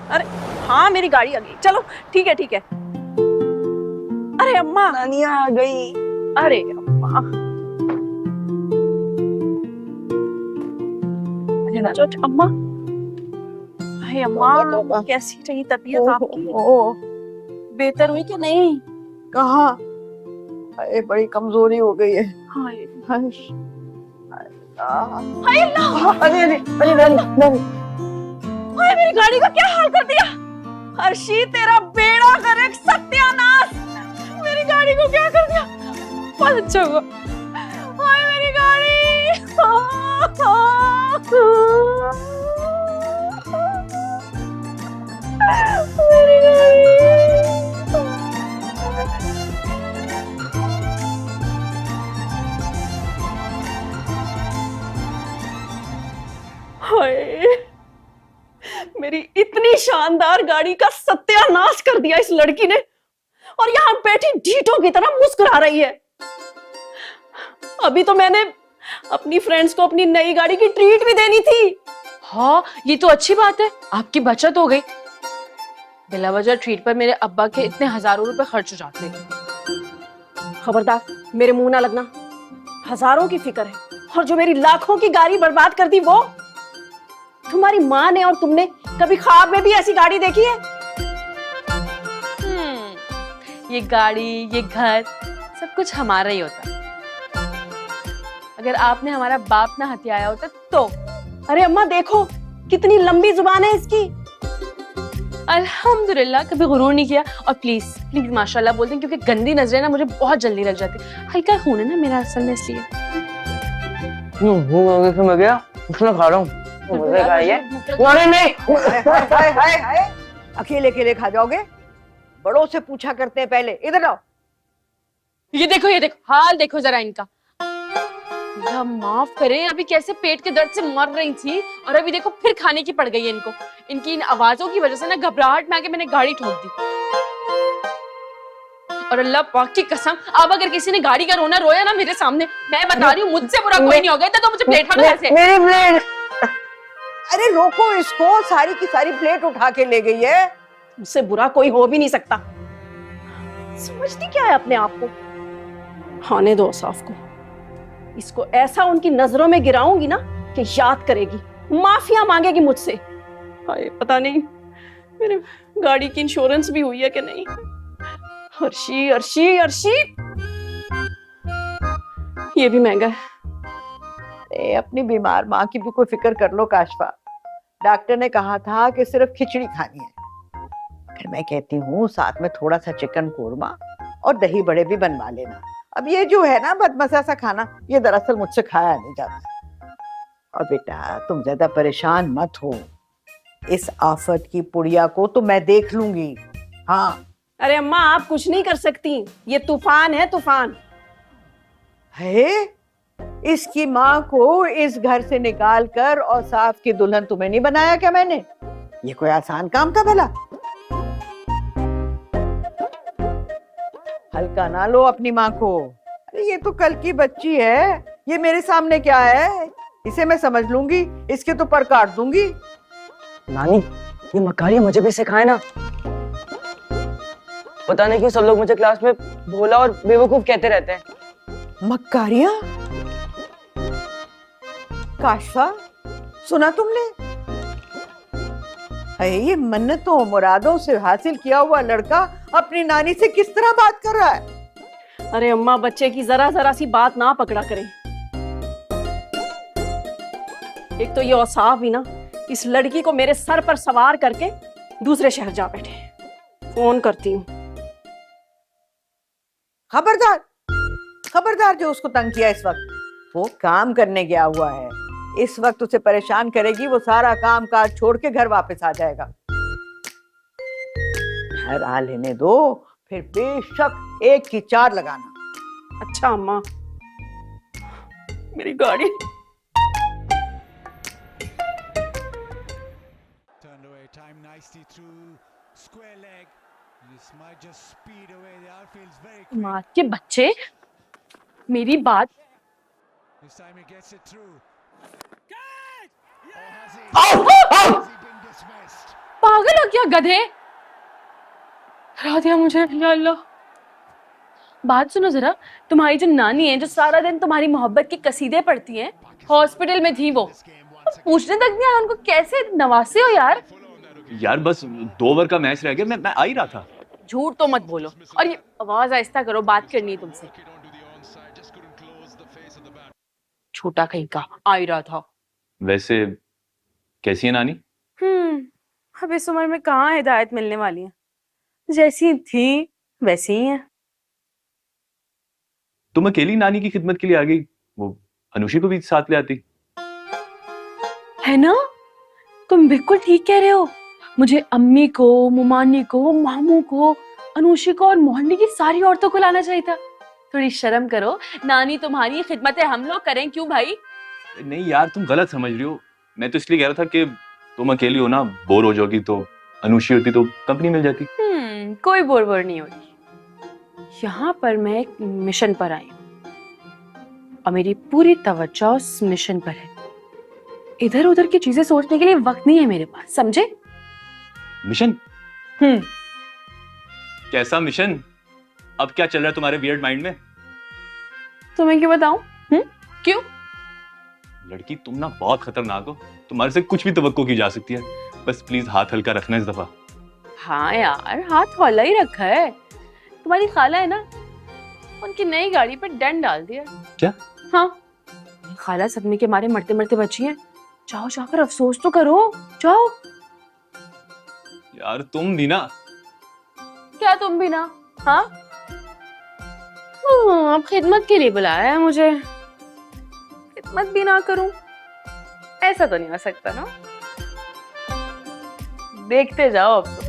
अरे हाँ, मेरी गाड़ी आ गई। चलो ठीक है ठीक है। अरे अम्मा, नानिया आ गई। अरे अम्मा, अरे अम्मा, अरे अम्मा, कैसी रही तबीयत आपकी? बेहतर हुई कि नहीं? कहाँ? अरे बड़ी कमजोरी हो गई है। हाय हाय अल्लाह, अरे अरे अरे नानी, हाय मेरी गाड़ी का क्या हाल कर दिया। अर्शी, तेरा बेड़ा गर्क, सत्यानाश। मेरी गाड़ी को क्या कर दिया? बहुत अच्छा हुआ। हाय मेरी गाड़ी। मेरी गाड़ी। हाय, मेरी इतनी शानदार गाड़ी का सत्यानाश कर दिया इस लड़की ने, और यहाँ बैठी ढीठों की तरह मुस्कुरा रही है। अभी तो मैंने अपनी फ्रेंड्स को अपनी नई गाड़ी की ट्रीट भी देनी थी। हाँ, ये तो अच्छी बात है, आपकी बचत हो गई। बिला वजह ट्रीट पर मेरे अब्बा के इतने हजारों रुपए खर्च हो जाते। खबरदार, मेरे मुंह ना लगना। हजारों की फिक्र है, और जो मेरी लाखों की गाड़ी बर्बाद कर दी वो तुम्हारी माँ ने, और तुमने कभी ख्वाब में भी ऐसी गाड़ी देखी है? ये गाड़ी, ये घर, सब कुछ हमारा ही होता। अगर आपने हमारा बाप ना हथियाया होता तो। अरे अम्मा देखो, कितनी लंबी जुबान है इसकी। अल्हम्दुलिल्लाह, कभी गुरूर नहीं किया। और प्लीज प्लीज माशाल्लाह बोलते हैं, क्योंकि गंदी नजरें ना मुझे बहुत जल्दी लग जाती। हल्का खून है ना मेरा असल में, इसलिए। मैं गया उसने खा रहा हूँ। मुझे खाइए। नहीं हाय हाय हाय, अकेले अकेले खा जाओगे? बड़ों से पूछा करते हैं पहले। इधर आओ। ये देखो हाल देखो जरा इनका। अल्लाह माफ करे, अभी कैसे पेट के दर्द से मर रही थी, और अभी देखो फिर खाने की पड़ गई है इनको। इनकी इन आवाजों की वजह से ना घबराहट में आके मैंने गाड़ी ठोक दी। और अल्लाह पाक की कसम, अब अगर किसी ने गाड़ी का रोना रोया ना मेरे सामने, मैं बता रही हूँ मुझसे बुरा कोई नहीं होगा। तो मुझे प्लेट हटा ऐसे। मेरी प्लेट। अरे रोको इसको, सारी की सारी प्लेट उठा के ले गई है। मुझसे बुरा कोई हो भी नहीं सकता। समझती क्या है अपने आप को? खाने दो औसाफ को। इसको ऐसा उनकी नजरों में गिराऊंगी ना कि याद करेगी, माफिया मांगेगी मुझसे। हाय, पता नहीं मेरे गाड़ी की इंश्योरेंस भी हुई है कि नहीं। अर्शी अर्शी अर्शी, ये भी महंगा है। अपनी बीमार माँ की भी कोई फिक्र कर लो काशफा। डॉक्टर ने कहा था कि सिर्फ खिचड़ी खानी है। फिर मैं कहती हूँ साथ में थोड़ा सा चिकन कोरमा और दही बड़े भी बनवा लेना। अब ये जो है ना बदमजा सा खाना, ये दरअसल मुझसे खाया नहीं जाता। और बेटा तुम ज्यादा परेशान मत हो, इस आफत की पुड़िया को तो मैं देख लूंगी। हाँ। अरे अम्मा, आप कुछ नहीं कर सकती, ये तूफान है, तूफान है। इसकी माँ को इस घर से निकाल कर और साफ की दुल्हन तुम्हें नहीं बनाया क्या मैंने? ये कोई आसान काम था भला? हल्का ना लो अपनी माँ को। अरे ये तो कल की बच्ची है, ये मेरे सामने क्या है? इसे मैं समझ लूंगी, इसके तो पर काट दूंगी। नानी, ये मक्कारियाँ मुझे भी सिखाए ना। पता नहीं क्यों सब लोग मुझे क्लास में भोला और बेवकूफ कहते रहते हैं। मक्कारियाँ? काशफा, सुना तुमने? अरे ये मन्नतों मुरादों से हासिल किया हुआ लड़का अपनी नानी से किस तरह बात कर रहा है? अरे अम्मा, बच्चे की जरा जरा सी बात ना पकड़ा करें। एक तो ये औसाफ भी ना इस लड़की को मेरे सर पर सवार करके दूसरे शहर जा बैठे। फोन करती हूँ। खबरदार, खबरदार जो उसको तंग किया इस वक्त, वो काम करने गया हुआ है। इस वक्त उसे परेशान करेगी, वो सारा काम काज छोड़ के घर वापस आ जाएगा। घर आ लेने दो, फिर बेशक एक की चार लगाना। अच्छा अम्मा, मेरी गाड़ी। माँ के बच्चे, मेरी बात। पागल हो क्या गधे? हरा दिया मुझे, या अल्लाह। बात सुनो जरा, तुम्हारी जो नानी है, जो सारा दिन तुम्हारी मोहब्बत के कसीदे पढ़ती हैं, हॉस्पिटल में थी वो। पूछने तक नहीं आया उनको, कैसे नवासे हो यार? यार बस 2 ओवर का मैच रह गया, मैं आ ही रहा था। झूठ तो मत बोलो, और ये आवाज आहिस्ता करो, बात करनी है तुमसे। छोटा कहीं का, आ ही रहा था। वैसे कैसी है नानी? अब इस उम्र में कहाँ हिदायत मिलने वाली है, जैसी थी वैसी ही है। तुम अकेली नानी की खिदमत के लिए आ गई, वो अनुषी को भी साथ ले आती। है ना, तुम बिल्कुल ठीक कह रहे हो। मुझे अम्मी को, मुमानी को, मामू को, अनुषी को और मोहल्ले की सारी औरतों को लाना चाहिए था। थोड़ी शर्म करो, नानी तुम्हारी खिदमतें हम लोग करें, क्यों भाई? नहीं यार, तुम गलत समझ रही हो। मैं तो इसलिए कह रहा था कि तुम अकेली हो ना, बोर हो जाओगी, तो अनुषी होती तो कंपनी मिल जाती। कोई बोर नहीं होगी। यहाँ पर मैं एक मिशन पर आई हूँ और मेरी पूरी तवज्जो उस मिशन पर है। इधर उधर की चीजें सोचने के लिए वक्त नहीं है मेरे पास, समझे? मिशन? कैसा मिशन? अब क्या चल रहा है तुम्हारे वियर्ड माइंड में? तुम्हें क्यों बताऊं? क्यों? लड़की तुम ना बहुत खतरनाक हो, तुम्हारे से कुछ भी तवक्को की जा सकती है। बस प्लीज हाथ हल्का रखना इस दफा। हाँ यार, हाथ हौला ही रखा है। तुम्हारी खाला है ना, उनकी नई गाड़ी पर डंड डाल दिया। क्या? हाँ, खाला सदमे के मारे मरते मरते बची है। जाओ जाकर अफसोस तो करो, जाओ। यार तुम भी ना। क्या तुम भी ना? हाँ, अब खिदमत के लिए बुलाया है मुझे, खिदमत भी ना करूं, ऐसा तो नहीं हो सकता ना। देखते जाओ अब तो।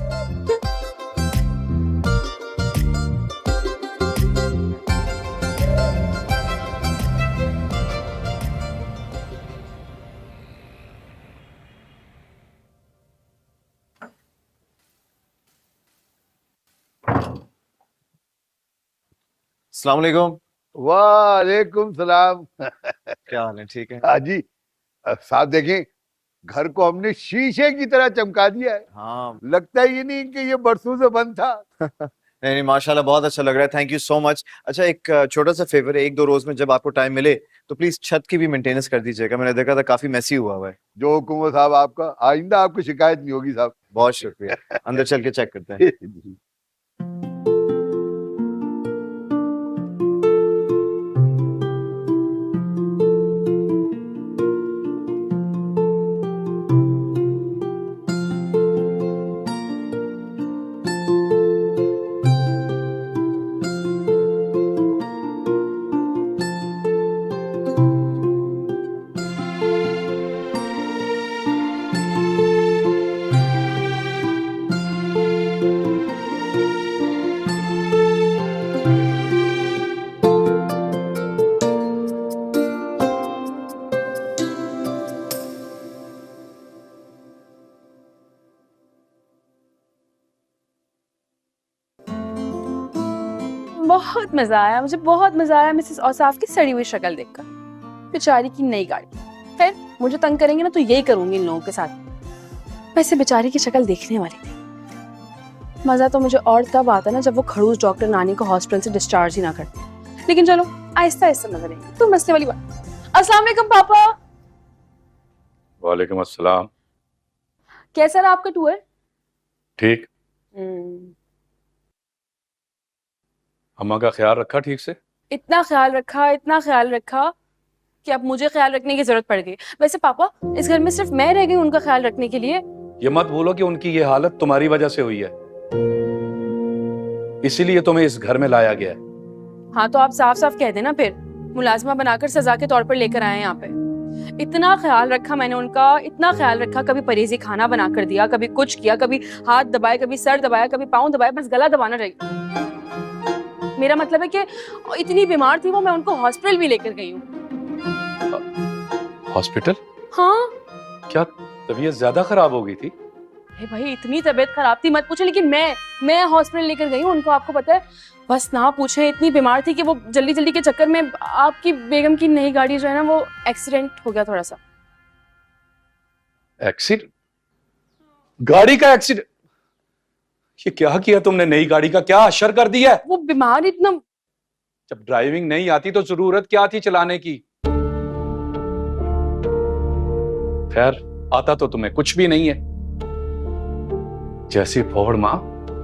अस्सलाम वालेकुम। वालेकुम सलाम। क्या हाल है? ठीक है। हाँ जी, साहब देखें, घर को हमने शीशे की तरह चमका दिया है। हाँ, लगता ही नहीं कि ये बरसों से बंद था। नहीं माशाल्लाह, बहुत अच्छा लग रहा है। Thank you so much. अच्छा, एक छोटा सा फेवर है, 1-2 रोज में जब आपको टाइम मिले तो प्लीज छत की भी मेंटेनेंस कर दीजिएगा। मैंने देखा था काफी मैसी हुआ है। जो हुक्म है साहब आपका, आइंदा आपको शिकायत नहीं होगी साहब। बहुत शुक्रिया। अंदर चल के चेक करते हैं। बहुत मजा आया, मुझे बहुत मजा आया मिसेस औसाफ की सड़ी हुई शक्ल देखकर। बेचारी की नई गाड़ी। खैर, मुझे तंग करेंगे ना तो यही करूंगी इन लोगों के साथ। वैसे बेचारी की शक्ल देखने वाली थी। मजा तो मुझे और तब आता ना जब वो खड़ूस डॉक्टर नानी को हॉस्पिटल से डिस्चार्ज ही ना करते। लेकिन चलो, आहिस्ता आहिस्ता मजा लेंगे। तो मसले वाली बात। अस्सलाम वालेकुम पापा। वालेकुम अस्सलाम। कैसा रहा आपका टूर? ठीक। अम्मा का ख्याल रखा ठीक से? इतना ख्याल रखा कि अब मुझे ख्याल रखने की जरूरत पड़ गई। वैसे पापा, इस घर में सिर्फ मैं रह गई उनका ख्याल रखने के लिए। ये मत भूलो कि उनकी ये हालत तुम्हारी वजह से हुई है, इसीलिए तुम्हें इस घर में लाया गया है। हाँ तो आप साफ साफ कह देना फिर, मुलाजिमा बनाकर सजा के तौर पर लेकर आए यहाँ पे। इतना ख्याल रखा मैंने उनका, इतना ख्याल रखा, कभी परहेजी खाना बना कर दिया, कभी कुछ किया, कभी हाथ दबाए, कभी सर दबाया, कभी पाँव दबाया, बस गला दबाना रही। मेरा मतलब है कि इतनी बीमार थी वो, मैं उनको हॉस्पिटल भी लेकर गई हूँ। हॉस्पिटल? हाँ। क्या तबीयत ज्यादा खराब हो गई थी? भाई इतनी तबीयत खराब थी मत पूछे, लेकिन मैं हॉस्पिटल लेकर गई हूँ उनको। आपको पता है, बस ना पूछे, इतनी बीमार थी कि वो जल्दी जल्दी के चक्कर में आपकी बेगम की नई गाड़ी जो है ना, वो एक्सीडेंट हो गया थोड़ा सा। एक्सीडेंट? गाड़ी का एक्सीडेंट? ये क्या किया तुमने? नई गाड़ी का क्या असर कर दिया? वो बीमार इतना। जब ड्राइविंग नहीं आती तो जरूरत क्या थी चलाने की? खैर, आता तो तुम्हें कुछ भी नहीं है। जैसी फोड़ माँ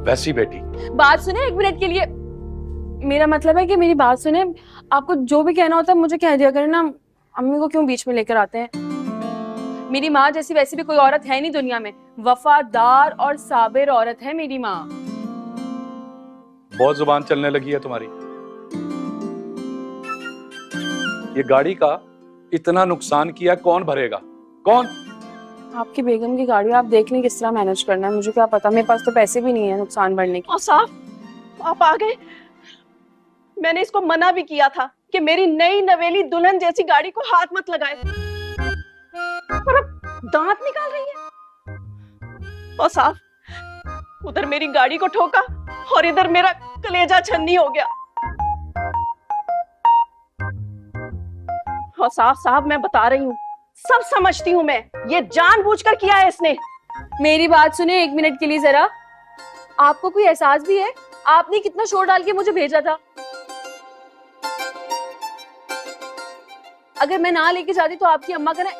वैसी बेटी। बात सुने एक मिनट के लिए, मेरा मतलब है कि मेरी बात सुने। आपको जो भी कहना होता है मुझे कह दिया करें ना, अम्मी को क्यों बीच में लेकर आते हैं? मेरी माँ जैसी वैसी भी कोई औरत है नहीं दुनिया में, वफादार और साबिर औरत है मेरी माँ। बहुत जुबान चलने लगी है तुम्हारी। ये गाड़ी का इतना नुकसान किया कौन भरेगा? कौन? आपकी बेगम की गाड़ी, आप देख लें किस तरह मैनेज करना है, मुझे क्या पता, मेरे पास तो पैसे भी नहीं है नुकसान भरने के। और साफ आप आ गए। मैंने इसको मना भी किया था कि मेरी नई नवेली दुल्हन जैसी गाड़ी को हाथ मत लगाए, पर अब दांत निकाल रही है। और साफ उधर मेरी गाड़ी को ठोका और इधर मेरा कलेजा छन्नी हो गया। और साफ साहब मैं बता रही हूँ, सब समझती हूँ मैं, ये जानबूझकर किया है इसने। मेरी बात सुने एक मिनट के लिए जरा। आपको कोई एहसास भी है? आपने कितना शोर डाल के मुझे भेजा था। अगर मैं ना लेके जाती तो आपकी अम्मा का ना,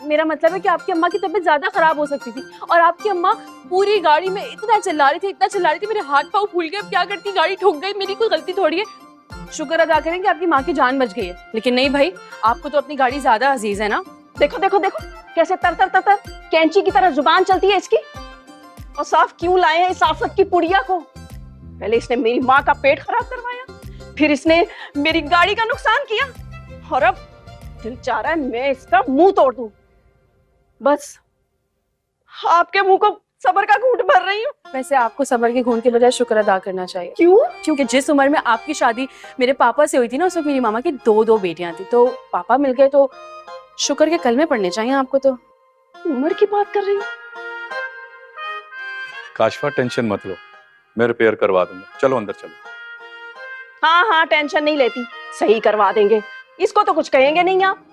मेरा मतलब है कि आपकी अम्मा की तबीयत ज्यादा खराब हो सकती थी। और आपकी अम्मा पूरी गाड़ी में इतना चिल्ला रही थी, मेरे हाथ पाँव फूल गए। अब क्या करती, गाड़ी ठुक गई, मेरी कोई गलती थोड़ी है। शुक्र अदा करें कि आपकी माँ की जान बच गई है, लेकिन नहीं भाई, आपको तो अपनी गाड़ी ज्यादा अजीज है ना। देखो देखो देखो कैसे तर तर तर तर कैंची की तरह जुबान चलती है इसकी। और साफ क्यों लाए हैं इस आफत की पुड़िया को? पहले इसने मेरी माँ का पेट खराब करवाया, फिर इसने मेरी गाड़ी का नुकसान किया, और अब दिल चाह रहा है मैं इसका मुंह तोड़ दूं। बस आपके मुंह को सब्र का घूंट भर रही हूँ। वैसे आपको सब्र के घूंट के बजाय शुक्र अदा करना चाहिए। क्यों? क्योंकि जिस उम्र में आपकी शादी मेरे पापा से हुई थी ना, उस वक्त मेरी मामा की दो बेटियां थी, तो पापा मिल गए, तो शुक्र के कलमे पढ़ने चाहिए आपको। तो उम्र की बात कर रही हूँ। काशफा टेंशन मत लो, मैं रिपेयर करवा दूंगा। चलो अंदर चलो। हाँ हाँ टेंशन नहीं लेती, सही करवा देंगे। इसको तो कुछ कहेंगे नहीं आप।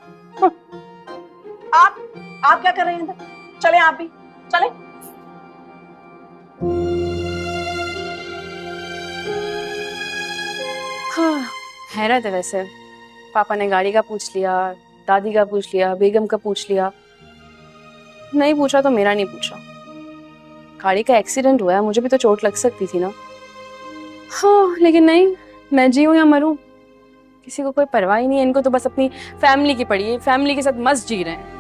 आप क्या कर रहे हैं अंदर? चले आप भी चले। हाँ, हैरत है वैसे। पापा ने गाड़ी का पूछ लिया, दादी का पूछ लिया, बेगम का पूछ लिया, नहीं पूछा तो मेरा नहीं पूछा। गाड़ी का एक्सीडेंट हुआ है, मुझे भी तो चोट लग सकती थी ना। हाँ लेकिन नहीं, मैं जीऊं या मरूं किसी को कोई परवाह ही नहीं है। इनको तो बस अपनी फैमिली की पड़ी है, फैमिली के साथ मस्त जी रहे हैं।